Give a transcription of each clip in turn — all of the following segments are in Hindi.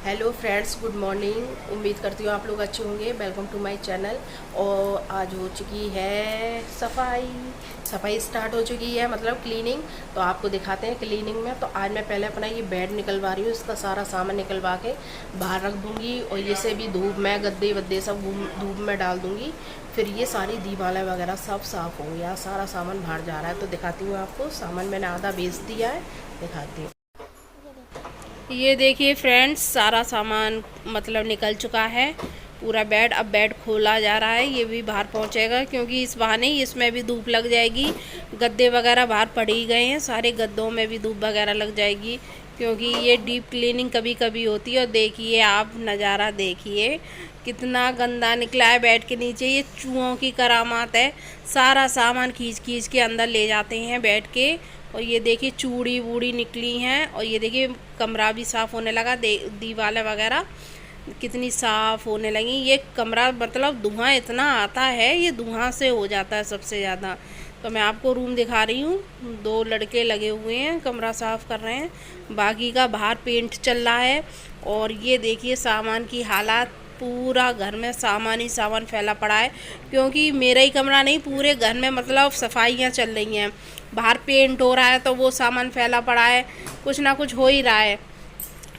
Hello friends, good morning. उम्मीद करती हूँ आप लोग अच्छे होंगे। Welcome to my channel. और आज हो चुकी है सफाई। सफाई स्टार्ट हो चुकी है, मतलब क्लीनिंग। तो आपको दिखाते हैं क्लीनिंग में। तो आज मैं पहले अपना ये बेड निकलवा रही हूँ, इसका सारा सामान निकलवा के बाहर रख दूँगी। और ये से भी धूप में गद्दे वद्दे सब धूप में डाल दूँगी। फिर ये सारी दीवारें वगैरह सब साफ़ होंगी। यहाँ सारा सामान बाहर जा रहा है, तो दिखाती हूँ आपको। सामान मैंने आधा बेच दिया है, दिखाती हूँ। ये देखिए फ्रेंड्स, सारा सामान मतलब निकल चुका है। पूरा बेड, अब बेड खोला जा रहा है। ये भी बाहर पहुंचेगा क्योंकि इस बहाने इसमें भी धूप लग जाएगी। गद्दे वगैरह बाहर पड़ ही गए हैं, सारे गद्दों में भी धूप वगैरह लग जाएगी क्योंकि ये डीप क्लीनिंग कभी कभी होती है। और देखिए आप नज़ारा देखिए, कितना गंदा निकला है बेड के नीचे। ये चूहों की करामात है। सारा सामान खींच खींच के अंदर ले जाते हैं बेड के। और ये देखिए चूड़ी वूड़ी निकली हैं। और ये देखिए कमरा भी साफ़ होने लगा। दीवारें वगैरह कितनी साफ़ होने लगी। ये कमरा मतलब धुआं इतना आता है, ये धुआं से हो जाता है सबसे ज़्यादा। तो मैं आपको रूम दिखा रही हूँ। 2 लड़के लगे हुए हैं, कमरा साफ़ कर रहे हैं। बाकी का बाहर पेंट चल रहा है। और ये देखिए सामान की हालत, पूरा घर में सामान ही सामान फैला पड़ा है क्योंकि मेरा ही कमरा नहीं, पूरे घर में मतलब सफाइयाँ चल रही हैं। बाहर पेंट हो रहा है तो वो सामान फैला पड़ा है, कुछ ना कुछ हो ही रहा है।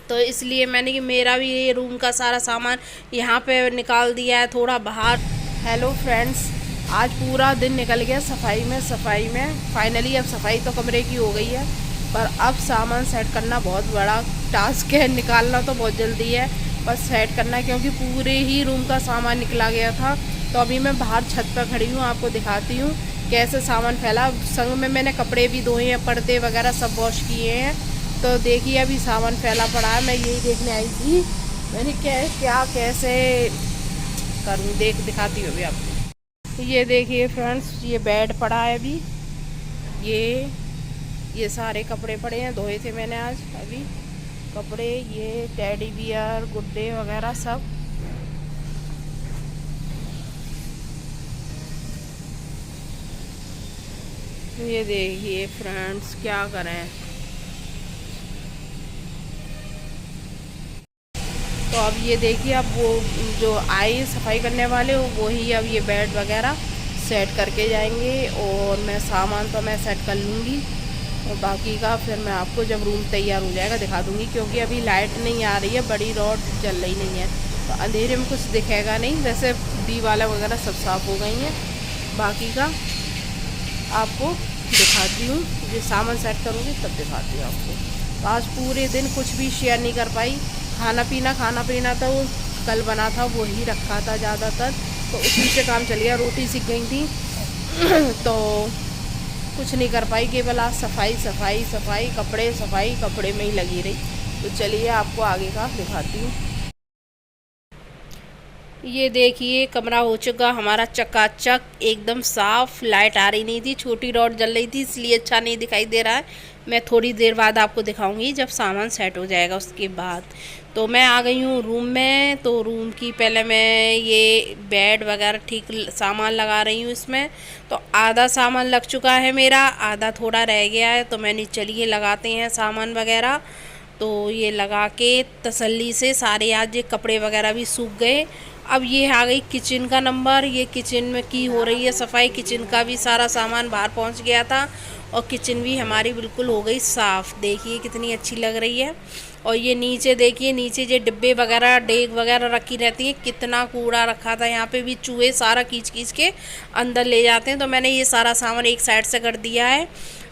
तो इसलिए मैंने कि मेरा भी ये रूम का सारा सामान यहाँ पे निकाल दिया है थोड़ा बाहर। हेलो फ्रेंड्स, आज पूरा दिन निकल गया सफाई में। फाइनली अब सफाई तो कमरे की हो गई है, पर अब सामान सेट करना बहुत बड़ा टास्क है। निकालना तो बहुत जल्दी है, बस सेट करना है क्योंकि पूरे ही रूम का सामान निकला गया था। तो अभी मैं बाहर छत पर खड़ी हूँ, आपको दिखाती हूँ कैसे सामान फैला। संग में मैंने कपड़े भी धोए हैं, पर्दे वगैरह सब वॉश किए हैं। तो देखिए अभी सामान फैला पड़ा है। मैं यही देखने आई थी, मैंने क्या कैसे करूँ, दिखाती हूँ अभी आपको। ये देखिए फ्रेंड्स, ये बेड पड़ा है अभी। ये सारे कपड़े पड़े हैं, धोए थे मैंने आज अभी कपड़े। ये टेडी बियर गुड्डे वगैरह सब। ये देखिए फ्रेंड्स, क्या करें। तो अब ये देखिए, अब वो जो आए सफाई करने वाले वो ही अब ये बेड वगैरह सेट करके जाएंगे। और मैं सामान तो मैं सेट कर लूँगी, और बाकी का फिर मैं आपको जब रूम तैयार हो जाएगा दिखा दूँगी। क्योंकि अभी लाइट नहीं आ रही है, बड़ी रॉड जल रही नहीं है, तो अंधेरे में कुछ दिखेगा नहीं। वैसे दीवारें वगैरह सब साफ़ हो गई हैं। बाकी का आपको दिखाती हूँ, जो सामान सेट करूँगी तब दिखाती हूँ आपको। तो आज पूरे दिन कुछ भी शेयर नहीं कर पाई। खाना पीना तो कल बना था, वो ही रखा था ज़्यादातर, तो उसी से काम चल गया। रोटी सीख गई थी तो कुछ नहीं कर पाई। केवल आज सफाई कपड़े में ही लगी रही। तो चलिए आपको आगे का दिखाती हूँ। ये देखिए कमरा हो चुका हमारा चकाचक, एकदम साफ। लाइट आ रही नहीं थी, छोटी रॉड जल रही थी, इसलिए अच्छा नहीं दिखाई दे रहा है। मैं थोड़ी देर बाद आपको दिखाऊंगी जब सामान सेट हो जाएगा उसके बाद। तो मैं आ गई हूँ रूम में। तो रूम की पहले मैं ये बेड वगैरह ठीक सामान लगा रही हूँ इसमें। तो आधा सामान लग चुका है मेरा, आधा थोड़ा रह गया है। तो मैंने चलिए लगाते हैं सामान वगैरह। तो ये लगा के तसल्ली से सारे आज ये कपड़े वगैरह भी सूख गए। अब ये आ गई किचन का नंबर। ये किचन में की हो रही है सफाई। किचन का भी सारा सामान बाहर पहुंच गया था, और किचन भी हमारी बिल्कुल हो गई साफ़। देखिए कितनी अच्छी लग रही है। और ये नीचे देखिए, नीचे जो डिब्बे वगैरह डेग वगैरह रखी रहती है, कितना कूड़ा रखा था। यहाँ पे भी चूहे सारा खींच खींच के अंदर ले जाते हैं। तो मैंने ये सारा सामान एक साइड से कर दिया है।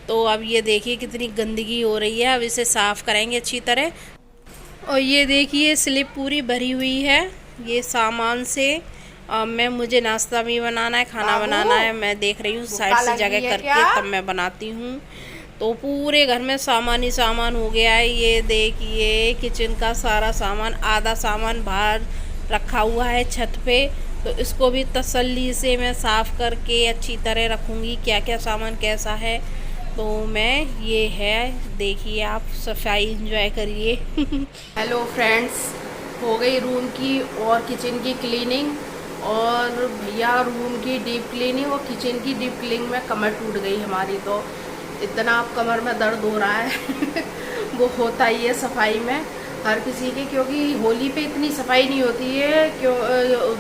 तो अब ये देखिए कितनी गंदगी हो रही है, अब इसे साफ़ करेंगे अच्छी तरह। और ये देखिए स्लिप पूरी भरी हुई है ये सामान से। मैं मुझे नाश्ता भी बनाना है, खाना बनाना है। मैं देख रही हूँ साइड से जगह करके तब मैं बनाती हूँ। तो पूरे घर में सामान ही सामान हो गया है। ये देखिए किचन का सारा सामान, आधा सामान बाहर रखा हुआ है छत पे। तो इसको भी तसल्ली से मैं साफ़ करके अच्छी तरह रखूँगी, क्या क्या सामान कैसा है। तो मैं ये है, देखिए आप सफाई एंजॉय करिए। हेलो फ्रेंड्स, हो गई रूम की और किचन की क्लीनिंग, और भैया रूम की डीप क्लीनिंग और किचन की डीप क्लीनिंग में कमर टूट गई हमारी। तो इतना अब कमर में दर्द हो रहा है वो होता ही है सफाई में। हर किसी की, क्योंकि होली पे इतनी सफाई नहीं होती है। क्यों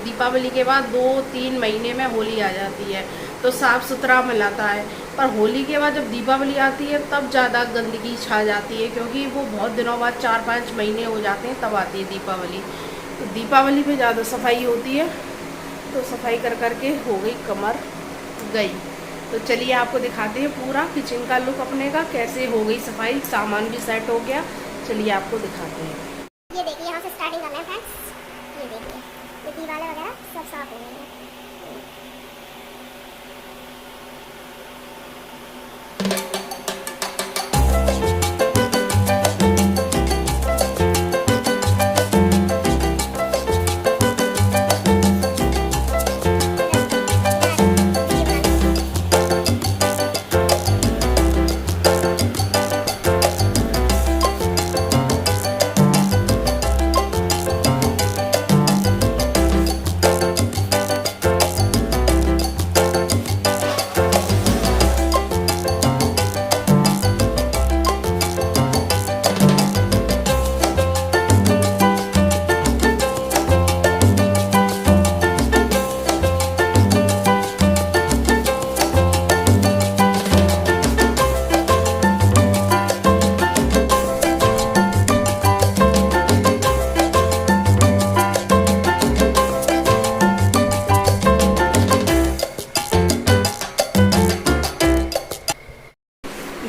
दीपावली के बाद 2-3 महीने में होली आ जाती है तो साफ़ सुथरा मिलाता है, पर होली के बाद जब दीपावली आती है तब ज़्यादा गंदगी छा जाती है, क्योंकि वो बहुत दिनों बाद 4-5 महीने हो जाते हैं तब आती है दीपावली। तो दीपावली पे ज़्यादा सफाई होती है, तो सफाई कर करके हो गई कमर गई। तो चलिए आपको दिखाते हैं पूरा किचन का लुक अपने का, कैसे हो गई सफाई, सामान भी सेट हो गया। चलिए आपको दिखाते हैं। ये देखिए यहाँ से स्टार्टिंग करना है फ्रेंड्स। ये देखिए ये दीवारें वगैरह सब साफ हो गई हैं।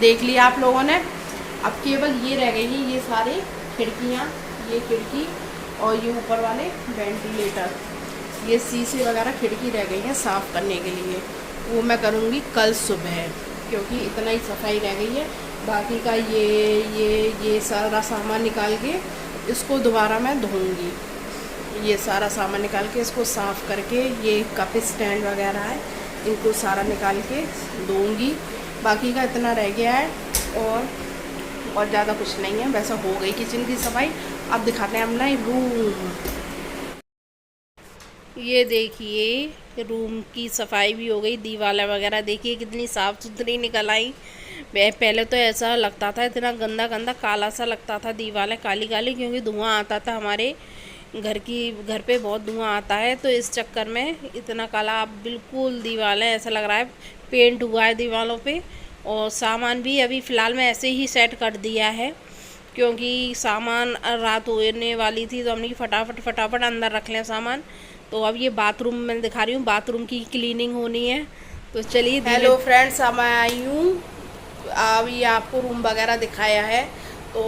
देख लिया आप लोगों ने। अब केवल ये रह गई हैं, ये सारी खिड़कियाँ, ये खिड़की और ये ऊपर वाले वेंटिलेटर, ये शीशे वगैरह खिड़की रह गई हैं साफ़ करने के लिए। वो मैं करूँगी कल सुबह, क्योंकि इतना ही सफाई रह गई है। बाकी का ये सारा सामान निकाल के इसको दोबारा मैं धोऊँगी। ये सारा सामान निकाल के इसको साफ़ करके, ये कप स्टैंड वगैरह है इनको सारा निकाल के धोऊँगी। बाकी का इतना रह गया है और ज़्यादा कुछ नहीं है। वैसा हो गई किचन की सफाई। अब दिखाते हैं अपना रूम। ये देखिए रूम की सफाई भी हो गई, दीवारें वगैरह देखिए कितनी साफ़ सुथरी निकल आई। पहले तो ऐसा लगता था, इतना गंदा गंदा काला सा लगता था, दीवारें काली काली, क्योंकि धुआं आता था हमारे घर पे बहुत धुआं आता है, तो इस चक्कर में इतना काला। अब बिल्कुल दीवारें ऐसा लग रहा है पेंट हुआ है दीवारों पे। और सामान भी अभी फ़िलहाल मैं ऐसे ही सेट कर दिया है, क्योंकि सामान रात होने वाली थी तो हमने फटाफट अंदर रख लिया सामान। तो अब ये बाथरूम मैं दिखा रही हूँ, बाथरूम की क्लीनिंग होनी है। तो चलिए। हेलो फ्रेंड्स, अब मैं आई हूँ, अभी आपको रूम वगैरह दिखाया है तो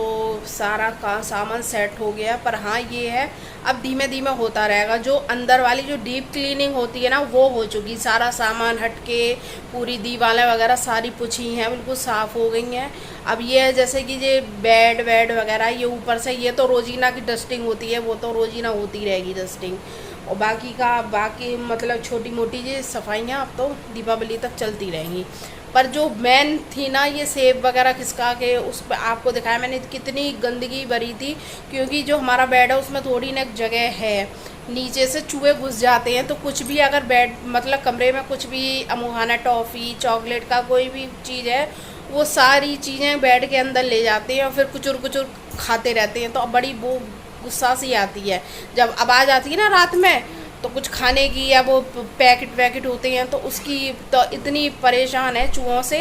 सारा का सामान सेट हो गया। पर हाँ ये है, अब धीमे धीमे होता रहेगा। जो अंदर वाली जो डीप क्लीनिंग होती है ना, वो हो चुकी। सारा सामान हट के पूरी दीवारें वगैरह सारी पुछी हैं, बिल्कुल साफ़ हो गई हैं। अब ये है जैसे कि ये बेड वगैरह, ये ऊपर से ये तो रोजीना की डस्टिंग होती है, वो तो रोजीना होती रहेगी डस्टिंग। और बाकी मतलब छोटी मोटी ये सफाइयाँ अब तो दीपावली तक चलती रहेंगी। पर जो मेन थी ना, ये सेब वगैरह खिसका के उस पर आपको दिखाया मैंने कितनी गंदगी भरी थी, क्योंकि जो हमारा बेड है उसमें थोड़ी ना जगह है, नीचे से चूहे घुस जाते हैं। तो कुछ भी अगर बेड मतलब कमरे में कुछ भी अमुहाना टॉफ़ी चॉकलेट का कोई भी चीज़ है, वो सारी चीज़ें बेड के अंदर ले जाते हैं और फिर कुचुर खाते रहते हैं। तो अब बड़ी वो गुस्सा सी आती है जब आवाज़ आती है ना रात में, तो कुछ खाने की या वो पैकेट होते हैं, तो उसकी तो इतनी परेशान है चूहों से,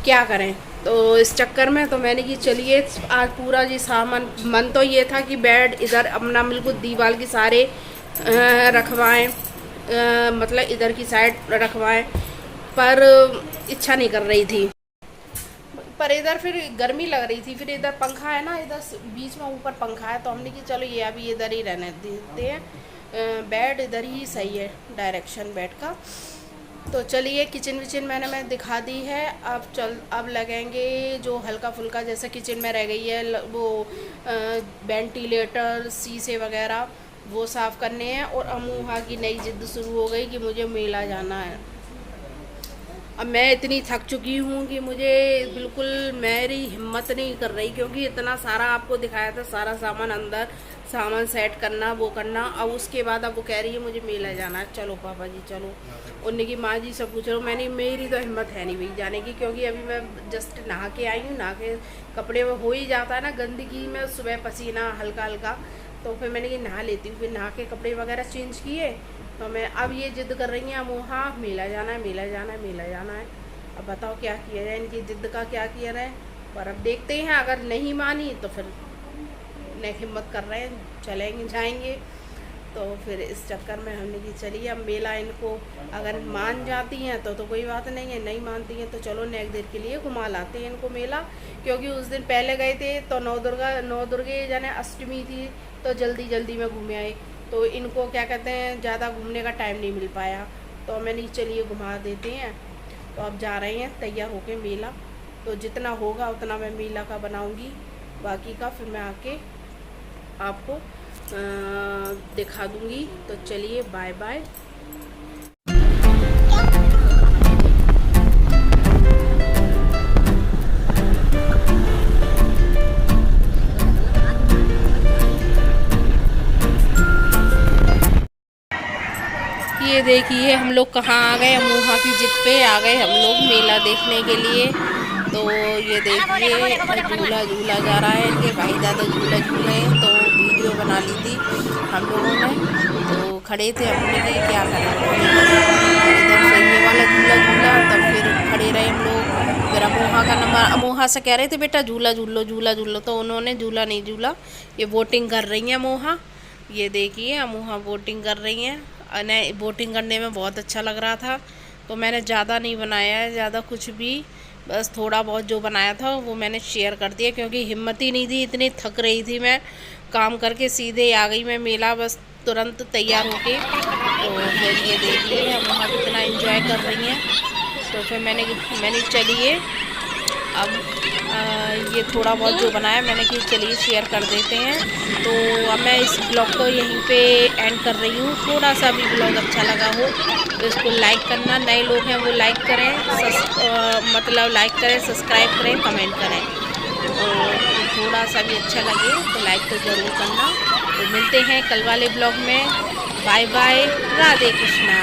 क्या करें। तो इस चक्कर में तो मैंने कि चलिए आज पूरा जी सामान, मन तो ये था कि बेड इधर अपना बिल्कुल दीवार की सारे रखवाएं, मतलब इधर की साइड रखवाएं, पर इच्छा नहीं कर रही थी। पर इधर फिर गर्मी लग रही थी, फिर इधर पंखा है ना, इधर बीच में ऊपर पंखा है, तो हमने कि चलो ये अभी इधर ही रहने देते हैं, बेड इधर ही सही है डायरेक्शन बेड का। तो चलिए किचन मैं दिखा दी है। अब लगेंगे जो हल्का फुल्का जैसे किचन में रह गई है वो वेंटिलेटर शीशे वगैरह वो साफ़ करने हैं। और अमूहा की नई जिद शुरू हो गई कि मुझे मेला जाना है। अब मैं इतनी थक चुकी हूँ कि मुझे बिल्कुल मेरी हिम्मत नहीं कर रही, क्योंकि इतना सारा आपको दिखाया था, सारा सामान अंदर सामान सेट करना, वो करना। अब उसके बाद अब वो कह रही है मुझे मेला जाना है। चलो पापा जी चलो। उनकी माँ जी सब पूछ रहे हो। मैंने मेरी तो हिम्मत है नहीं भाई जाने की, क्योंकि अभी मैं जस्ट नहा के आई हूँ। नहा के कपड़े में हो ही जाता है ना गंदगी में, सुबह पसीना हल्का हल्का, तो फिर मैंने कि नहा लेती हूँ। फिर नहा के कपड़े वगैरह चेंज किए तो मैं अब ये जिद कर रही हैं वो, हाँ मेला जाना है, मेला जाना है, मेला जाना है। अब बताओ क्या किया जाए, इनकी जिद का क्या किया जाए। पर अब देखते हैं, अगर नहीं मानी तो फिर नेक हिम्मत कर रहे हैं चलेंगे जाएंगे। तो फिर इस चक्कर में हमने कि चलिए अब मेला इनको अगर मान जाती हैं तो कोई बात नहीं है, नहीं मानती हैं तो चलो नेक देर के लिए घुमा लाते हैं इनको मेला। क्योंकि उस दिन पहले गए थे तो नौ दुर्गे जाने अष्टमी थी तो जल्दी जल्दी में घूमे आए, तो इनको क्या कहते हैं ज़्यादा घूमने का टाइम नहीं मिल पाया। तो मैंने चलिए घुमा देते हैं। तो अब जा रहे हैं तैयार होके मेला। तो जितना होगा उतना मैं मेला का बनाऊंगी, बाकी का फिर मैं आके आपको दिखा दूंगी। तो चलिए बाय बाय। ये देखिए हम लोग कहाँ आ गए, अमोहा की जिद पे आ गए हम लोग मेला देखने के लिए। तो ये देखिए झूला झूला जा रहा है, इनके भाई दादा झूला झूल रहे हैं। तो वीडियो बना ली थी हम लोगों ने, तो खड़े थे हमने कि क्या करें, इधर से ये वाला झूला झूला, तब फिर खड़े रहे हम लोग। फिर अमोहा का नंबर, अमोहा से कह रहे थे बेटा झूला झूल लो, झूला झूल लो, तो उन्होंने झूला नहीं झूला। ये बोटिंग कर रही हैं अमोहा, ये देखिए अमोहा बोटिंग कर रही हैं। बोटिंग करने में बहुत अच्छा लग रहा था। तो मैंने ज़्यादा नहीं बनाया है, ज़्यादा कुछ भी, बस थोड़ा बहुत जो बनाया था वो मैंने शेयर कर दिया, क्योंकि हिम्मत ही नहीं थी, इतनी थक रही थी मैं। काम करके सीधे आ गई मैं मेला, बस तुरंत तैयार होके। तो फिर ये देखिए हम वहाँ कितना एंजॉय कर रही हैं। तो फिर मैंने चलिए अब ये थोड़ा बहुत जो बनाया मैंने कि चलिए शेयर कर देते हैं। तो अब मैं इस ब्लॉग को यहीं पे एंड कर रही हूँ। थोड़ा सा भी ब्लॉग अच्छा लगा हो तो इसको लाइक करना, नए लोग हैं वो लाइक करें, मतलब लाइक करें, सब्सक्राइब करें, कमेंट करें। और थोड़ा सा भी अच्छा लगे तो लाइक तो ज़रूर करना। तो मिलते हैं कल वाले ब्लॉग में। Bye bye, Radhe Krishna.